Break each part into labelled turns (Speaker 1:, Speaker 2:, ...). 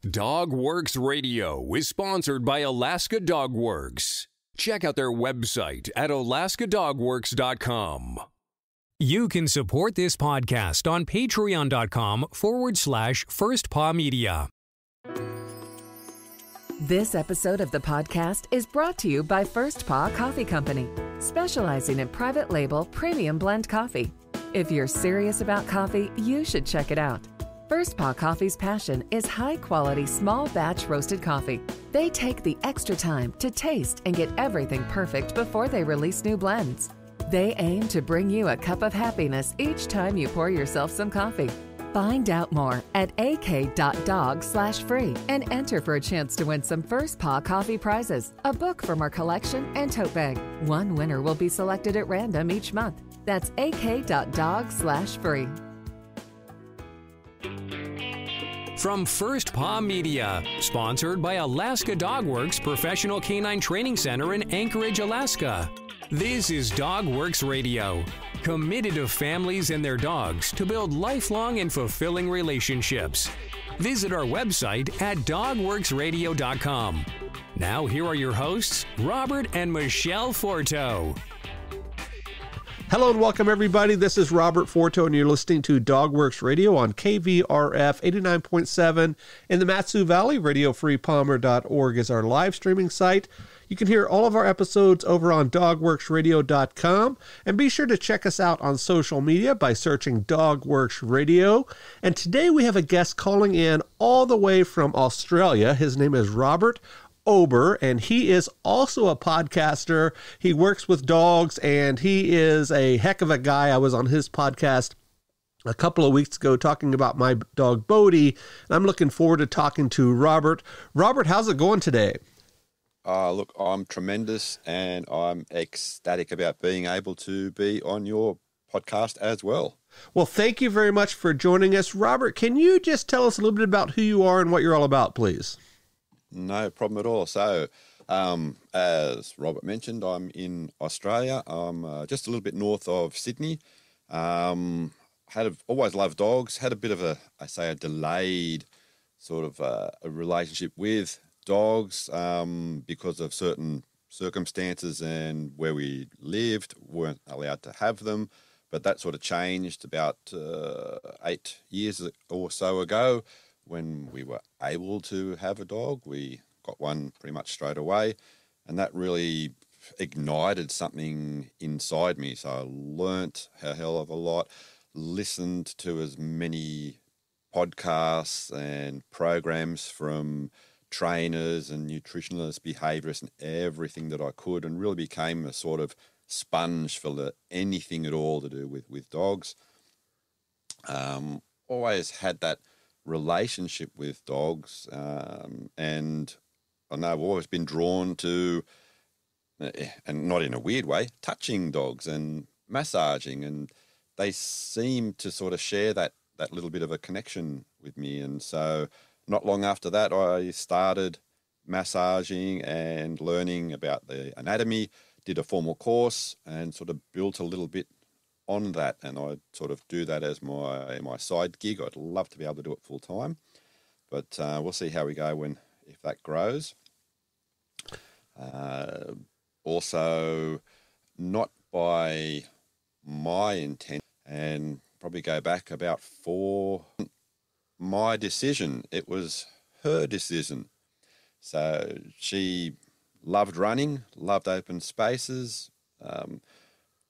Speaker 1: Dogworks Radio is sponsored by Alaska Dogworks. Check out their website at alaskadogworks.com. You can support this podcast on patreon.com/firstpawmedia.
Speaker 2: This episode of the podcast is brought to you by First Paw Coffee Company, specializing in private label premium blend coffee. If you're serious about coffee, you should check it out. First Paw Coffee's passion is high-quality, small-batch roasted coffee. They take the extra time to taste and get everything perfect before they release new blends. They aim to bring you a cup of happiness each time you pour yourself some coffee. Find out more at ak.dog/free and enter for a chance to win some First Paw Coffee prizes, a book from our collection, and tote bag. One winner will be selected at random each month. That's ak.dog/free.
Speaker 1: From First Paw Media, sponsored by Alaska Dogworks Professional Canine Training Center in Anchorage, Alaska. This is Dogworks Radio, committed to families and their dogs to build lifelong and fulfilling relationships. Visit our website at dogworksradio.com. Now here are your hosts, Robert and Michelle Forto.
Speaker 3: Hello and welcome, everybody. This is Robert Forto, and you're listening to Dogworks Radio on KVRF 89.7 in the Mat-Su Valley. RadioFreePalmer.org is our live streaming site. You can hear all of our episodes over on dogworksradio.com, and be sure to check us out on social media by searching Dogworks Radio. And today we have a guest calling in all the way from Australia. His name is Robert Ober, and he is also a podcaster. He works with dogs, and he is a heck of a guy. I was on his podcast a couple of weeks ago talking about my dog Bodie, and I'm looking forward to talking to Robert. Robert, how's it going today?
Speaker 4: Look, I'm tremendous, and I'm ecstatic about being able to be on your podcast as well.
Speaker 3: Well, thank you very much for joining us. Robert, can you just tell us a little bit about who you are and what you're all about, please?
Speaker 4: No problem at all. So, as Robert mentioned, I'm in Australia. I'm just a little bit north of Sydney. Always loved dogs. Had a bit of a delayed sort of a relationship with dogs because of certain circumstances and where we lived, weren't allowed to have them. But that sort of changed about 8 years or so ago. When we were able to have a dog, we got one pretty much straight away, and that really ignited something inside me. So I learnt a hell of a lot, listened to as many podcasts and programs from trainers and nutritionalists, behaviorists, and everything that I could, and really became a sort of sponge for anything at all to do with dogs. Always had that relationship with dogs, and I know I've always been drawn to, and not in a weird way, touching dogs and massaging, and they seem to sort of share that little bit of a connection with me. And so not long after that, I started massaging and learning about the anatomy, did a formal course, and sort of built a little bit on that, and I sort of do that as my side gig. I'd love to be able to do it full time, but we'll see how we go if that grows. Also, not by my intent, and probably go back about 4. My decision. It was her decision. So she loved running, loved open spaces.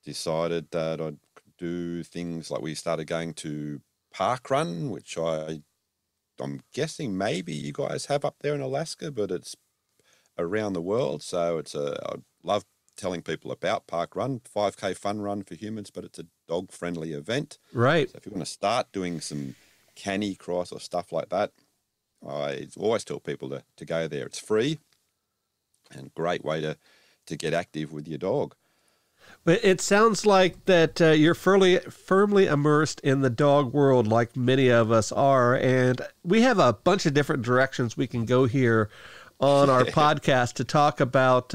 Speaker 4: Decided that I'd do things like we started going to park run, which I'm guessing maybe you guys have up there in Alaska, but it's around the world. So I love telling people about park run, 5K fun run for humans, but it's a dog friendly event.
Speaker 3: Right.
Speaker 4: So if you want to start doing some canny cross or stuff like that, I always tell people to go there. It's free and great way to get active with your dog.
Speaker 3: But it sounds like that you're firmly immersed in the dog world like many of us are, and we have a bunch of different directions we can go here on our podcast to talk about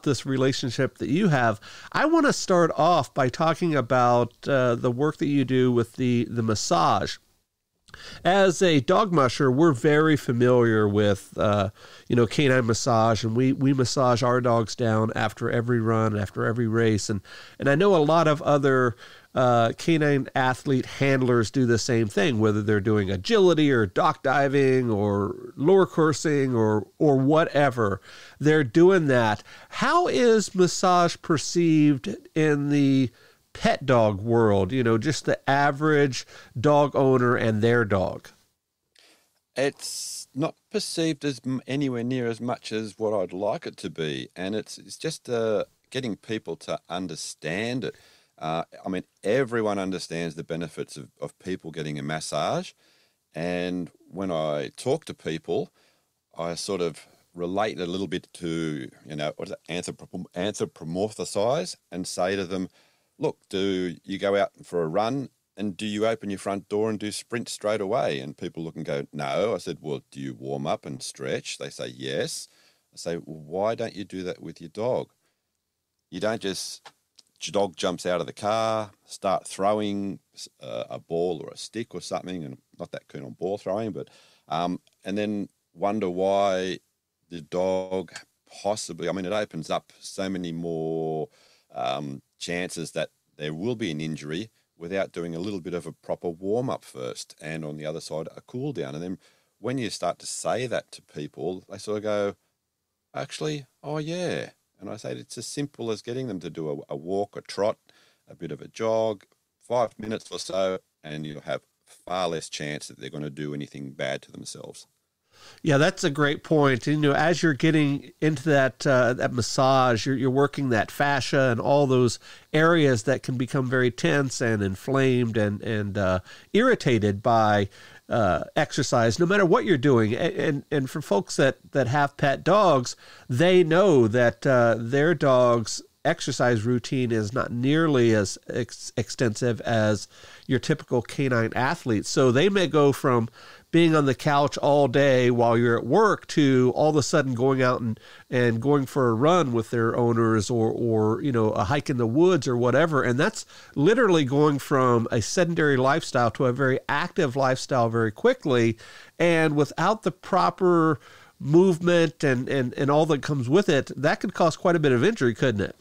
Speaker 3: this relationship that you have. I want to start off by talking about the work that you do with the massage. As a dog musher, we're very familiar with, canine massage, and we massage our dogs down after every run, after every race. And I know a lot of other canine athlete handlers do the same thing, whether they're doing agility or dock diving or lure coursing or whatever. They're doing that. How is massage perceived in the pet dog world, just the average dog owner and their dog?
Speaker 4: It's not perceived as anywhere near as much as what I'd like it to be. And it's just getting people to understand it. Everyone understands the benefits of people getting a massage. And when I talk to people, I sort of relate a little bit to, anthropomorphize and say to them, look, do you go out for a run and do you open your front door and do sprints straight away? And people look and go, no. I said, well, do you warm up and stretch? They say, yes. I say, well, why don't you do that with your dog? You don't just, your dog jumps out of the car, start throwing a ball or a stick or something, and I'm not that keen on ball throwing, but and then wonder why the dog possibly, it opens up so many more chances that there will be an injury without doing a little bit of a proper warm-up first, and on the other side, a cool down. And then when you start to say that to people, they sort of go, actually, oh yeah. And I say it's as simple as getting them to do a walk, a trot, a bit of a jog, 5 minutes or so, and you'll have far less chance that they're going to do anything bad to themselves.
Speaker 3: Yeah, that's a great point. As you're getting into that massage, you're working that fascia and all those areas that can become very tense and inflamed and irritated by exercise, no matter what you're doing. And for folks that have pet dogs, they know that their dog's exercise routine is not nearly as extensive as your typical canine athlete. So they may go from being on the couch all day while you're at work to all of a sudden going out and going for a run with their owners or a hike in the woods or whatever. And that's literally going from a sedentary lifestyle to a very active lifestyle very quickly. And without the proper movement and all that comes with it, that could cause quite a bit of injury, couldn't it?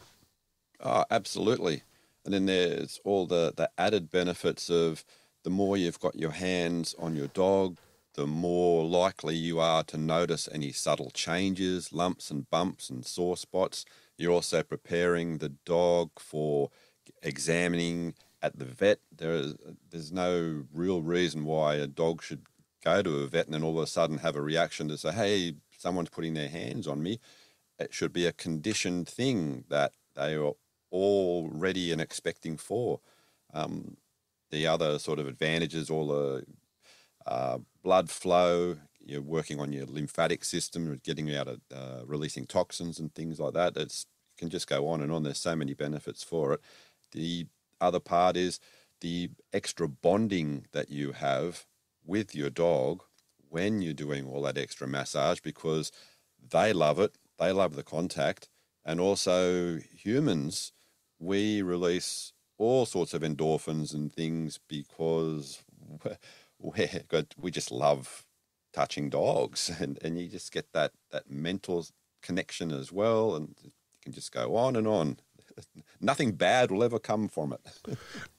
Speaker 4: Oh, absolutely. And then there's all the added benefits of the more you've got your hands on your dog, the more likely you are to notice any subtle changes, lumps and bumps and sore spots. You're also preparing the dog for examining at the vet. There's no real reason why a dog should go to a vet and then all of a sudden have a reaction to say, hey, someone's putting their hands on me. It should be a conditioned thing that they are all ready and expecting for. The other sort of advantages, all the blood flow, you're working on your lymphatic system, getting out of releasing toxins and things like that. It can just go on and on. There's so many benefits for it. The other part is the extra bonding that you have with your dog when you're doing all that extra massage, because they love it. They love the contact. And also humans, we release all sorts of endorphins and things because we just love touching dogs, and you just get that mental connection as well, and you can just go on and on. Nothing bad will ever come from it.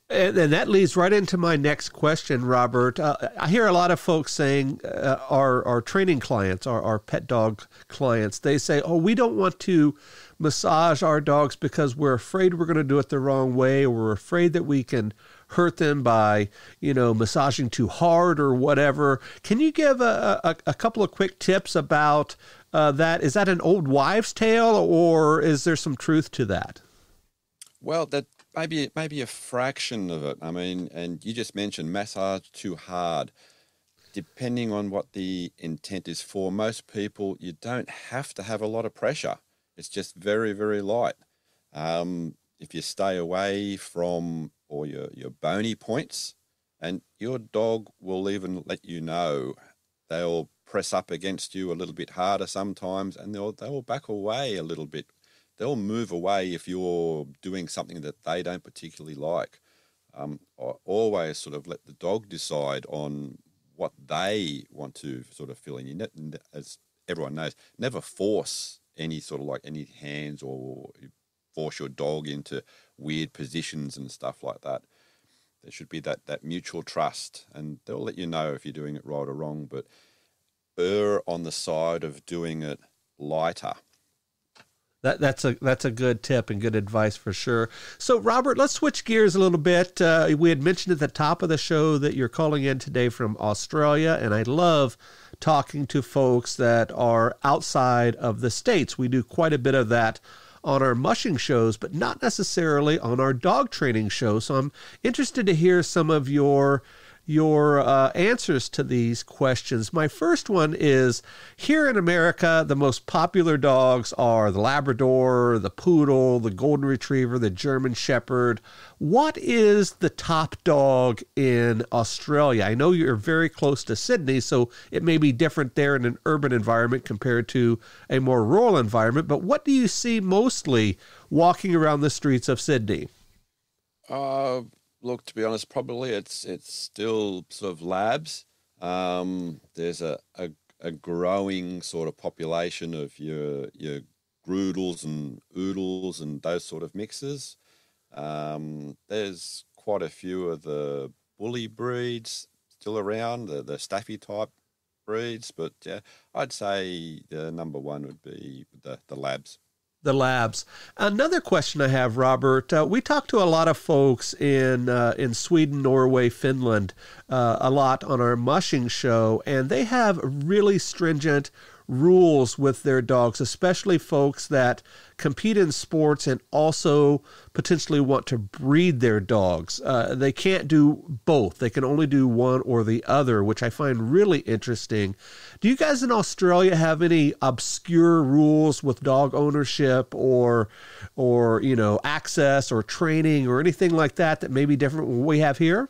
Speaker 3: And that leads right into my next question, Robert. I hear a lot of folks saying, our training clients, our pet dog clients, they say, oh, we don't want to massage our dogs because we're afraid we're going to do it the wrong way, or we're afraid that we can hurt them by, massaging too hard or whatever. Can you give a couple of quick tips about that? Is that an old wives' tale, or is there some truth to that?
Speaker 4: Well, that maybe a fraction of it. And you just mentioned massage too hard. Depending on what the intent is for, most people, you don't have to have a lot of pressure. It's just very, very light. If you stay away from or your bony points, and your dog will even let you know. They'll press up against you a little bit harder sometimes, and they'll back away a little bit. They'll move away if you're doing something that they don't particularly like. I always sort of let the dog decide on what they want to sort of fill in. As everyone knows, never force any sort of like any hands or force your dog into weird positions and stuff like that. There should be that mutual trust, and they'll let you know if you're doing it right or wrong, but err on the side of doing it lighter.
Speaker 3: That's a good tip and good advice for sure. So, Robert, let's switch gears a little bit. We had mentioned at the top of the show that you're calling in today from Australia, and I love talking to folks that are outside of the States. We do quite a bit of that on our mushing shows, but not necessarily on our dog training show. So I'm interested to hear some of your answers to these questions. My first one is, here in America, the most popular dogs are the Labrador, the Poodle, the Golden Retriever, the German Shepherd. What is the top dog in Australia? I know you're very close to Sydney, so it may be different there in an urban environment compared to a more rural environment, but what do you see mostly walking around the streets of Sydney?
Speaker 4: Look, to be honest, probably it's still sort of labs. There's a growing sort of population of your Groodles and Oodles and those sort of mixes. There's quite a few of the bully breeds still around, the Staffy type breeds, but yeah, I'd say the number one would be the labs.
Speaker 3: The labs. Another question I have, Robert, we talk to a lot of folks in Sweden, Norway, Finland, a lot on our mushing show, and they have really stringent rules with their dogs, especially folks that compete in sports and also potentially want to breed their dogs. They can't do both. They can only do one or the other, which I find really interesting. Do you guys in Australia have any obscure rules with dog ownership or access or training or anything like that may be different from what we have here?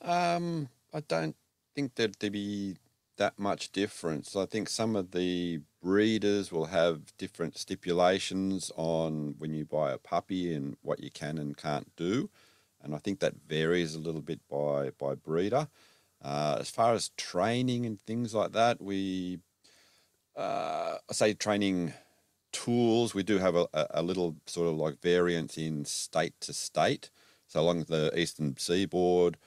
Speaker 4: I don't think there'd be that much difference. I think some of the breeders will have different stipulations on when you buy a puppy and what you can and can't do, and I think that varies a little bit by breeder. As far as training and things like that, I say training tools, we do have a little sort of like variance in state to state. So along the eastern seaboard,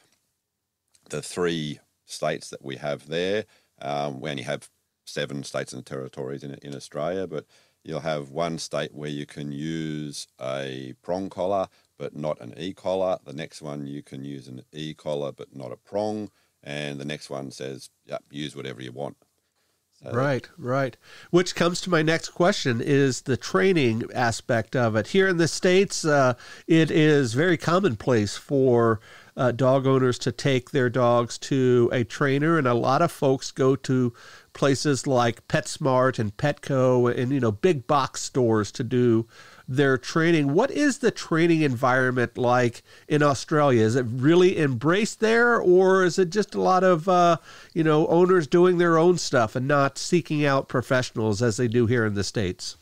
Speaker 4: the 3 states that we have there, we only have 7 states and territories in Australia, but you'll have one state where you can use a prong collar but not an e-collar. The next one you can use an e-collar but not a prong, and the next one says, yep, use whatever you want. So,
Speaker 3: Right. Which comes to my next question, is the training aspect of it. Here in the States, it is very commonplace for dog owners to take their dogs to a trainer, and a lot of folks go to places like PetSmart and Petco and big box stores to do their training. What is the training environment like in Australia? Is it really embraced there, or is it just a lot of owners doing their own stuff and not seeking out professionals as they do here in the States?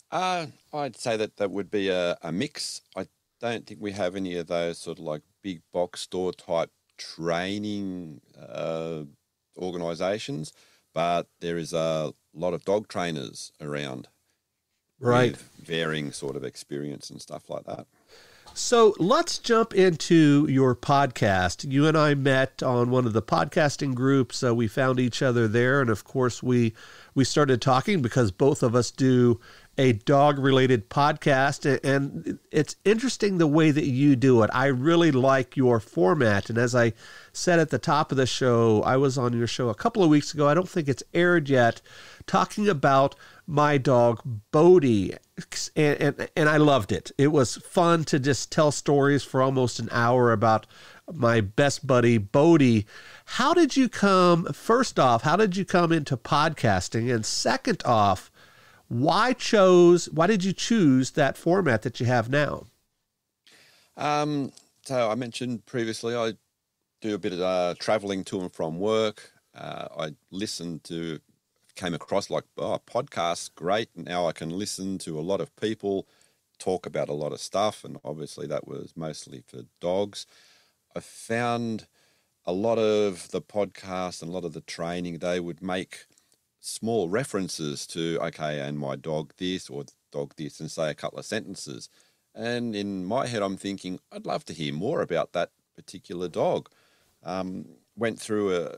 Speaker 4: I'd say that would be a mix. I don't think we have any of those sort of like big box store type training organisations, but there is a lot of dog trainers around.
Speaker 3: Right.
Speaker 4: With varying sort of experience and stuff like that.
Speaker 3: So let's jump into your podcast. You and I met on one of the podcasting groups. We found each other there. And of course, we started talking because both of us do a dog-related podcast. And it's interesting the way that you do it. I really like your format. And as I said at the top of the show, I was on your show a couple of weeks ago. I don't think it's aired yet, talking about my dog Bodie, and I loved it. It was fun to just tell stories for almost an hour about my best buddy Bodie. How did you come into podcasting? And second off, why did you choose that format that you have now?
Speaker 4: So I mentioned previously I do a bit of traveling to and from work. I came across like, podcasts, great. Now I can listen to a lot of people talk about a lot of stuff, and obviously that was mostly for dogs. I found a lot of the podcasts and a lot of the training, they would make small references to, okay, and my dog this or dog this, and say a couple of sentences. And in my head, I'm thinking, I'd love to hear more about that particular dog. Went through a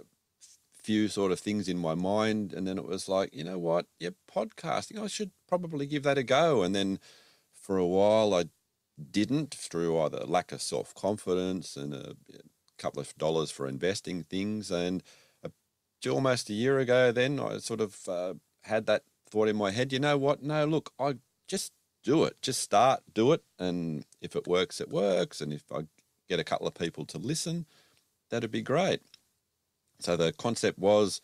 Speaker 4: few sort of things in my mind, and then it was like, you know what, podcasting, I should probably give that a go. And then for a while I didn't, through either lack of self-confidence and a couple of dollars for investing things. And almost a year ago then I sort of had that thought in my head, you know what, no, look, I just do it, just start, do it. And if it works, it works. And if I get a couple of people to listen, that'd be great. So the concept was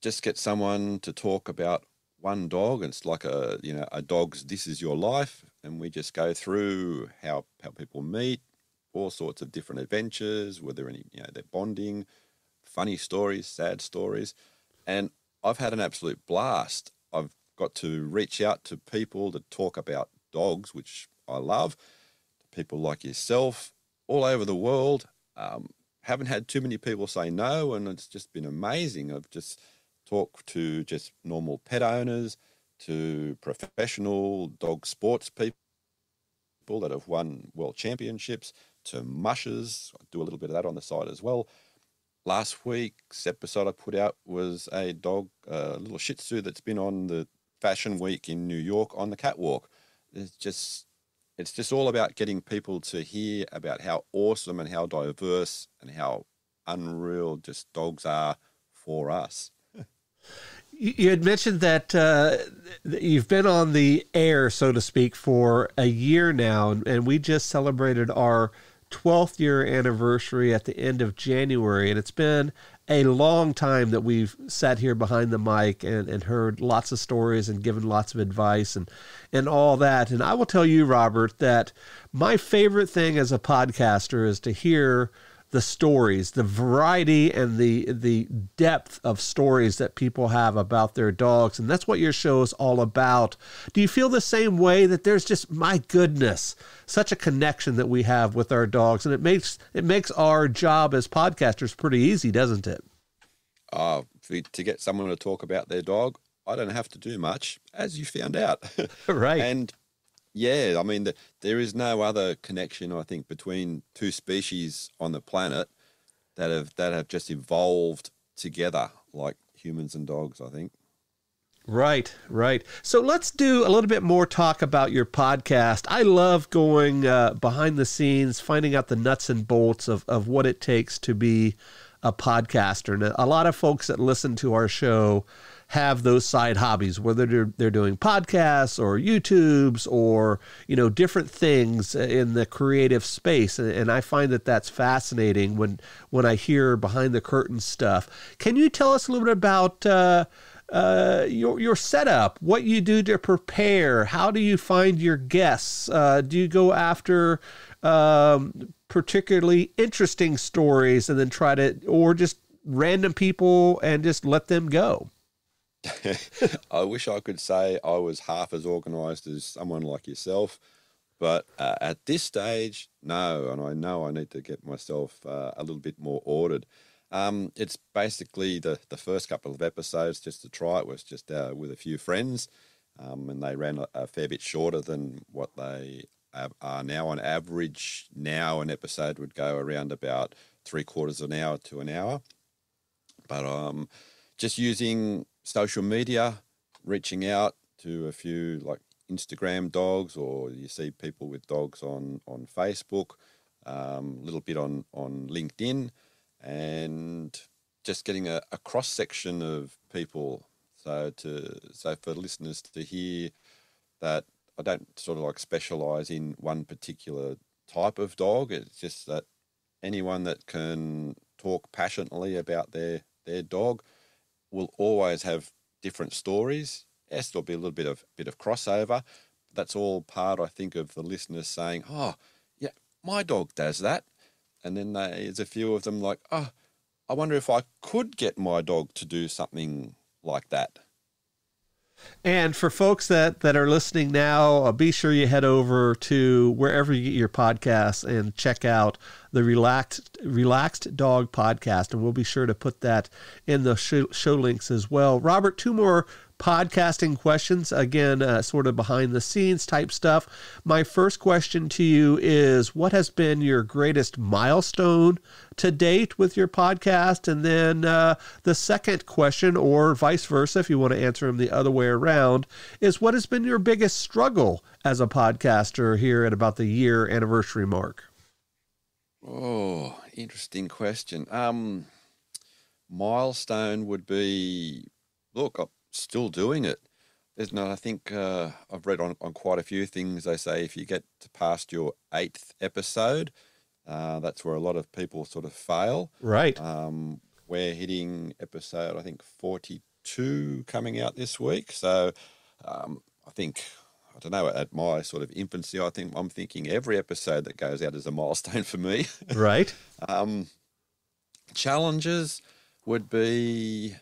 Speaker 4: just get someone to talk about one dog. It's like a dog's This Is Your Life. And we just go through how people meet, all sorts of different adventures, whether any, they're bonding, funny stories, sad stories. And I've had an absolute blast. I've got to reach out to people to talk about dogs, which I love, people like yourself all over the world. Haven't had too many people say no, and it's just been amazing. I've just talked to just normal pet owners, to professional dog sports people that have won world championships, to mushers. I do a little bit of that on the side as well. Last week's episode I put out was a dog, a little Shih Tzu that's been on the Fashion Week in New York on the catwalk. It's just all about getting people to hear about how awesome and how diverse and how unreal just dogs are for us.
Speaker 3: You had mentioned that you've been on the air, so to speak, for a year now, and we just celebrated our 12th year anniversary at the end of January, and it's been a long time that we've sat here behind the mic and heard lots of stories and given lots of advice and all that. And I will tell you, Robert, that my favorite thing as a podcaster is to hear the stories, the variety and the depth of stories that people have about their dogs. And that's what your show is all about. Do you feel the same way, that there's just, my goodness, such a connection that we have with our dogs? And it makes our job as podcasters pretty easy, doesn't it?
Speaker 4: To get someone to talk about their dog, I don't have to do much, as you found out.
Speaker 3: Right.
Speaker 4: And yeah, I mean, there is no other connection, I think, between two species on the planet that have just evolved together, like humans and dogs, I think.
Speaker 3: Right. So let's do a little bit more talk about your podcast. I love going behind the scenes, finding out the nuts and bolts of what it takes to be a podcaster. And a lot of folks that listen to our show have those side hobbies, whether they're doing podcasts or YouTubes or, different things in the creative space. And I find that that's fascinating when I hear behind the curtain stuff. Can you tell us a little bit about your setup, what you do to prepare? How do you find your guests? Do you go after particularly interesting stories and then or just random people and just let them go?
Speaker 4: I wish I could say I was half as organised as someone like yourself, but at this stage, no, and I know I need to get myself a little bit more ordered. It's basically the first couple of episodes, just to try it, was just with a few friends, and they ran a fair bit shorter than what they are now. On average, now an episode would go around about 3/4 an hour to an hour, but just using social media, reaching out to a few like Instagram dogs, or you see people with dogs on Facebook, a little bit on LinkedIn, and just getting a cross section of people. So for listeners to hear that I don't sort of like specialize in one particular type of dog. It's just that anyone that can talk passionately about their dog will always have different stories. Yes, there'll be a little bit of crossover. That's all part, I think, of the listeners saying, "Oh, yeah, my dog does that," and then there's a few of them like, "Oh, I wonder if I could get my dog to do something like that."
Speaker 3: And for folks that are listening now, be sure you head over to wherever you get your podcasts and check out the Relaxed Dog Podcast, and we'll be sure to put that in the show links as well. Robert, two more podcasting questions, again, sort of behind the scenes type stuff. My first question to you is, what has been your greatest milestone to date with your podcast? And then the second question, or vice versa, if you want to answer them the other way around, is what has been your biggest struggle as a podcaster here at about the year anniversary mark?
Speaker 4: Oh, interesting question. Milestone would be, look, I'm still doing it. I think I've read on quite a few things. They say if you get to past your 8th episode, that's where a lot of people sort of fail.
Speaker 3: Right.
Speaker 4: We're hitting episode, I think, 42 coming out this week. So I think, I don't know, at my sort of infancy, I'm thinking every episode that goes out is a milestone for me.
Speaker 3: Right.
Speaker 4: Challenges would be,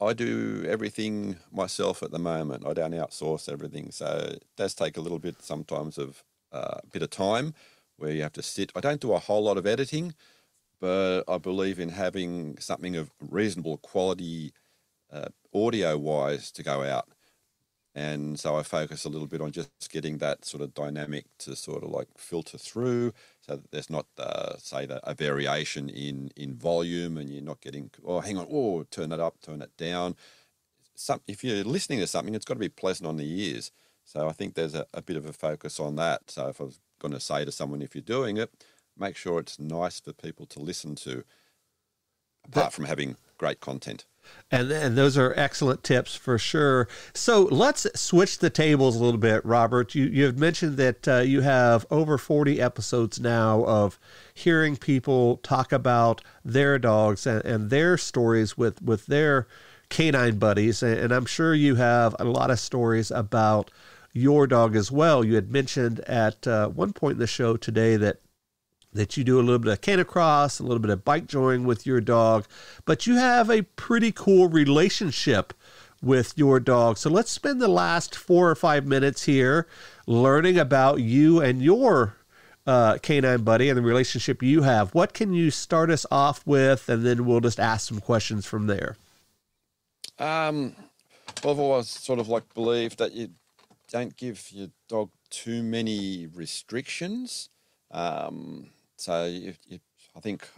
Speaker 4: I do everything myself at the moment. I don't outsource everything. So it does take a little bit sometimes of a bit of time where you have to sit. I don't do a whole lot of editing, but I believe in having something of reasonable quality audio-wise to go out. And so I focus a little bit on just getting that sort of dynamic to sort of like filter through so that there's not, a variation in volume, and you're not getting, hang on, turn that up, turn that down. If you're listening to something, it's got to be pleasant on the ears. So I think there's a bit of a focus on that. So if I was going to say to someone, if you're doing it, make sure it's nice for people to listen to, apart from having great content.
Speaker 3: And those are excellent tips for sure. So let's switch the tables a little bit, Robert. You have mentioned that you have over 40 episodes now of hearing people talk about their dogs and their stories with their canine buddies. And I'm sure you have a lot of stories about your dog as well. You had mentioned at one point in the show today that you do a little bit of canicross, a little bit of bike joining with your dog, but you have a pretty cool relationship with your dog. So let's spend the last 4 or 5 minutes here learning about you and your canine buddy and the relationship you have. What can you start us off with, and then we'll just ask some questions from there.
Speaker 4: Well, I've always sort of like believed that you don't give your dog too many restrictions. So I think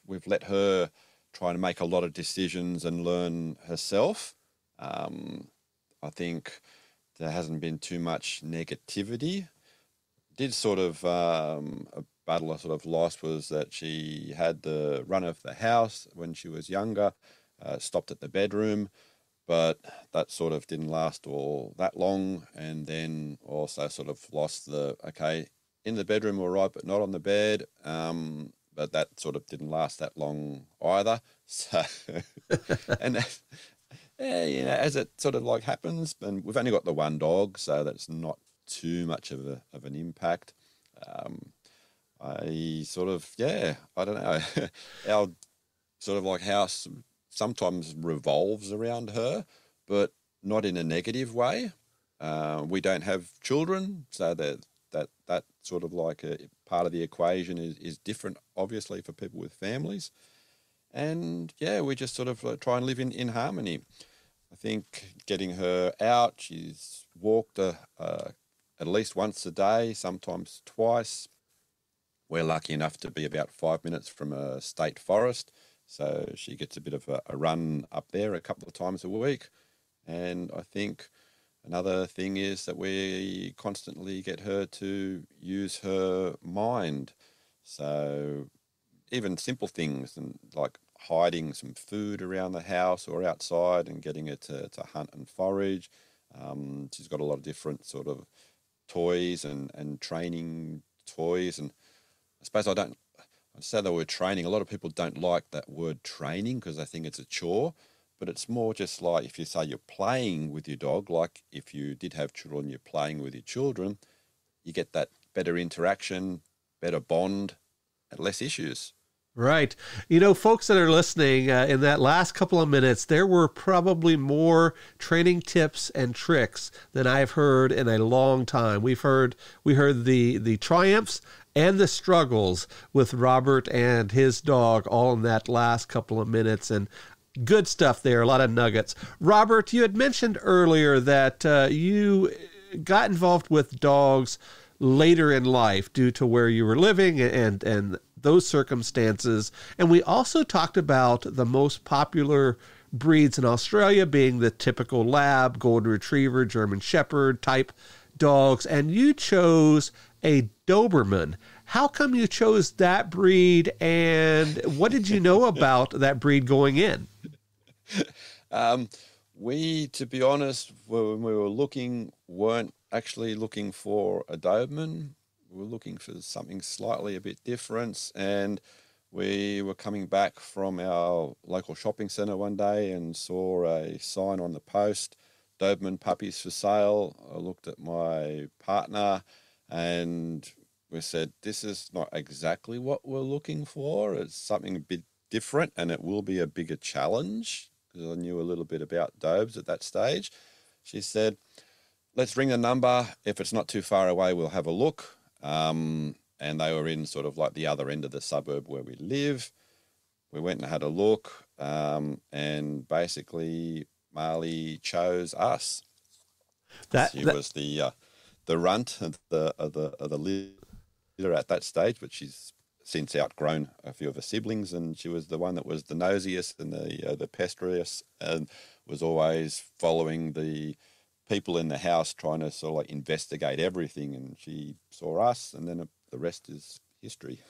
Speaker 4: we've let her try to make a lot of decisions and learn herself. I think there hasn't been too much negativity. Did sort of a battle I sort of lost was that she had the run of the house when she was younger, stopped at the bedroom, but that sort of didn't last all that long. And then also sort of lost in the bedroom all right, but not on the bed. But that sort of didn't last that long either. So, and as it sort of like happens, and we've only got the one dog, so that's not too much of an impact. I sort of, I don't know. Our sort of like house sometimes revolves around her, but not in a negative way. We don't have children, so that sort of like a part of the equation is different, obviously, for people with families. And we just sort of try and live in harmony. I think getting her out, she's walked at least once a day, sometimes twice. We're lucky enough to be about 5 minutes from a state forest, so she gets a bit of a run up there a couple of times a week. And I think another thing is that we constantly get her to use her mind. So even simple things and like hiding some food around the house or outside and getting her to hunt and forage. She's got a lot of different sort of toys and training toys. And I suppose I'd say the word training. A lot of people don't like that word training because they think it's a chore. But it's more just like if you say you're playing with your dog, like if you did have children, you're playing with your children, you get that better interaction, better bond, and less issues.
Speaker 3: Right. Folks that are listening, in that last couple of minutes, there were probably more training tips and tricks than I've heard in a long time. We heard the triumphs and the struggles with Robert and his dog all in that last couple of minutes, and good stuff there, a lot of nuggets. Robert, you had mentioned earlier that you got involved with dogs later in life due to where you were living and those circumstances. And we also talked about the most popular breeds in Australia being the typical lab, golden retriever, German shepherd type dogs. And you chose a Doberman. How come you chose that breed, and what did you know about that breed going in?
Speaker 4: We, to be honest, when we were looking, weren't actually looking for a Doberman. We were looking for something slightly a bit different, and we were coming back from our local shopping centre one day and saw a sign on the post, Doberman puppies for sale. I looked at my partner and we said, this is not exactly what we're looking for. It's something a bit different, and it will be a bigger challenge, because I knew a little bit about Dobes at that stage. She said, let's ring the number. If it's not too far away, we'll have a look. And they were in sort of like the other end of the suburb where we live. We went and had a look, and basically Marley chose us. She was the runt of the litter at that stage, but she's since outgrown a few of her siblings, and she was the one that was the nosiest and the pesteriest, and was always following the people in the house, trying to sort of like investigate everything. And she saw us, and then the rest is history.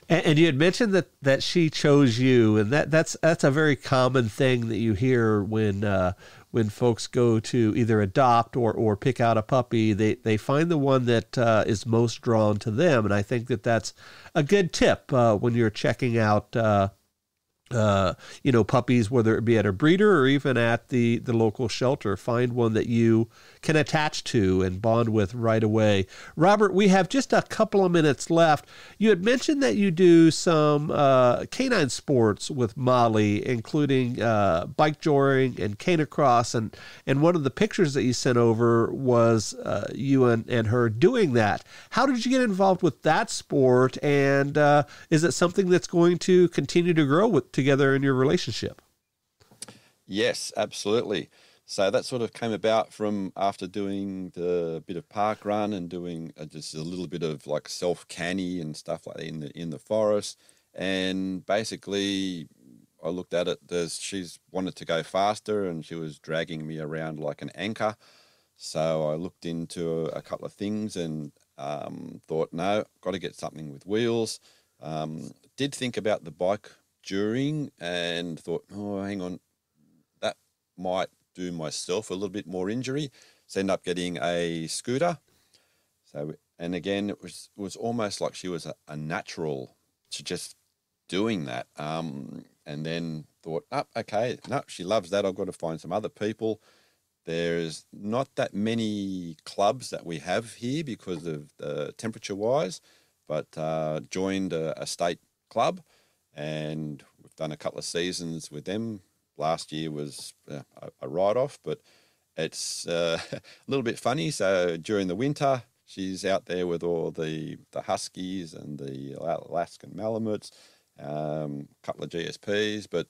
Speaker 3: And you had mentioned that she chose you, and that's a very common thing that you hear when folks go to either adopt or pick out a puppy. They find the one that is most drawn to them, and I think that's a good tip when you're checking out puppies, whether it be at a breeder or even at the local shelter. Find one that you can attach to and bond with right away. Robert, we have just a couple of minutes left. You had mentioned that you do some canine sports with Molly, including bike joring and canicross, and one of the pictures that you sent over was you and her doing that. How did you get involved with that sport, and is it something that's going to continue to grow together in your relationship?
Speaker 4: Yes, absolutely. So that sort of came about from after doing the bit of park run and doing just a little bit of like self-canny and stuff like that in the forest. And basically I looked at it, she's wanted to go faster, and she was dragging me around like an anchor. So I looked into a couple of things and thought, no, got to get something with wheels. Did think about the bike during and thought, oh, hang on, that might do myself a little bit more injury. So ended up getting a scooter. So, and again, it was almost like she was a natural to just doing that. And then thought, okay, no, she loves that. I've got to find some other people. There's not that many clubs that we have here because of the temperature wise, but joined a state club, and we've done a couple of seasons with them. Last year was a write-off, but it's a little bit funny. So during the winter, she's out there with all the Huskies and the Alaskan Malamutes, a couple of GSPs, but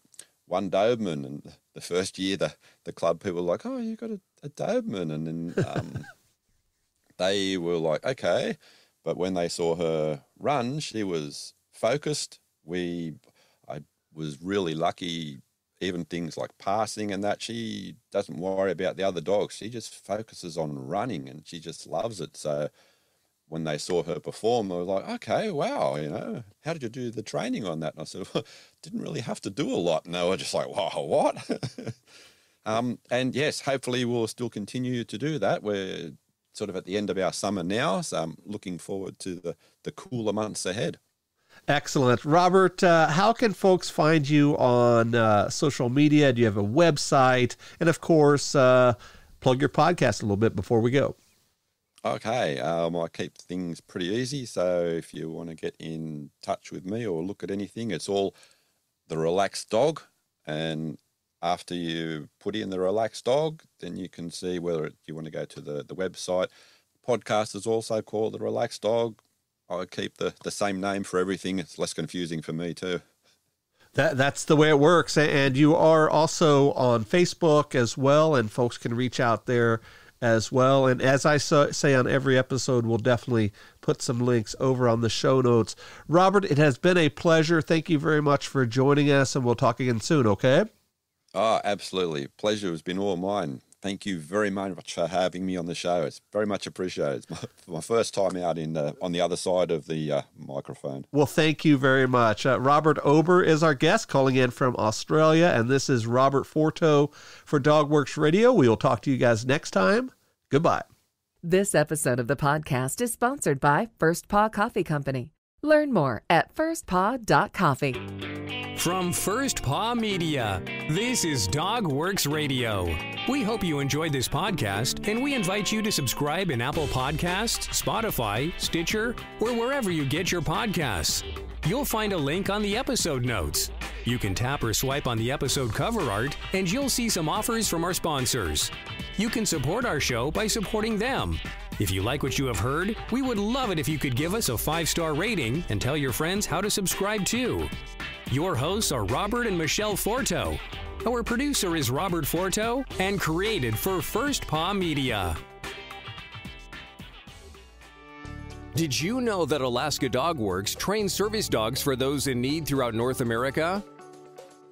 Speaker 4: one Doberman. And the first year, the club people were like, oh, you got a Doberman. And then they were like, okay. But when they saw her run, she was focused. I was really lucky. Even things like passing and that, she doesn't worry about the other dogs. She just focuses on running, and she just loves it. So when they saw her perform, they were like, okay, wow, how did you do the training on that? And I said, well, didn't really have to do a lot. And they were just like, wow, what? And yes, hopefully we'll still continue to do that. We're sort of at the end of our summer now, so I'm looking forward to the cooler months ahead.
Speaker 3: Excellent. Robert, how can folks find you on social media? Do you have a website? And of course, plug your podcast a little bit before we go.
Speaker 4: Okay, I keep things pretty easy. So if you want to get in touch with me or look at anything, it's all The Relaxed Dog. And after you put in The Relaxed Dog, then you can see whether you want to go to the website. Podcast is also called The Relaxed Dog. I keep the same name for everything. It's less confusing for me too.
Speaker 3: That's the way it works. And you are also on Facebook as well, and folks can reach out there as well. And as I say on every episode, we'll definitely put some links over on the show notes. Robert, it has been a pleasure. Thank you very much for joining us, and we'll talk again soon, okay?
Speaker 4: Oh, absolutely. Pleasure has been all mine. Thank you very much for having me on the show. It's very much appreciated. It's my first time out on the other side of the microphone.
Speaker 3: Well, thank you very much. Robert Ober is our guest, calling in from Australia, and this is Robert Forto for DogWorks Radio. We will talk to you guys next time. Goodbye.
Speaker 2: This episode of the podcast is sponsored by First Paw Coffee Company. Learn more at firstpaw.coffee.
Speaker 1: From First Paw Media, this is DogWorks Radio. We hope you enjoyed this podcast, and we invite you to subscribe in Apple Podcasts, Spotify, Stitcher, or wherever you get your podcasts. You'll find a link on the episode notes. You can tap or swipe on the episode cover art, and you'll see some offers from our sponsors. You can support our show by supporting them. If you like what you have heard, we would love it if you could give us a 5-star rating and tell your friends how to subscribe too. Your hosts are Robert and Michelle Forto. Our producer is Robert Forto and created for First Paw Media. Did you know that Alaska DogWorks trains service dogs for those in need throughout North America?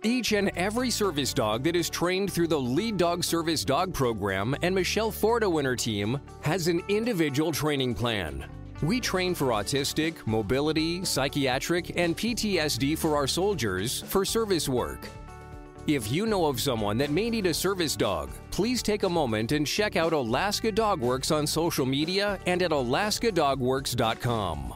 Speaker 1: Each and every service dog that is trained through the Lead Dog Service Dog Program and Michelle Forto and her team has an individual training plan. We train for autistic, mobility, psychiatric, and PTSD for our soldiers for service work. If you know of someone that may need a service dog, please take a moment and check out Alaska DogWorks on social media and at alaskadogworks.com.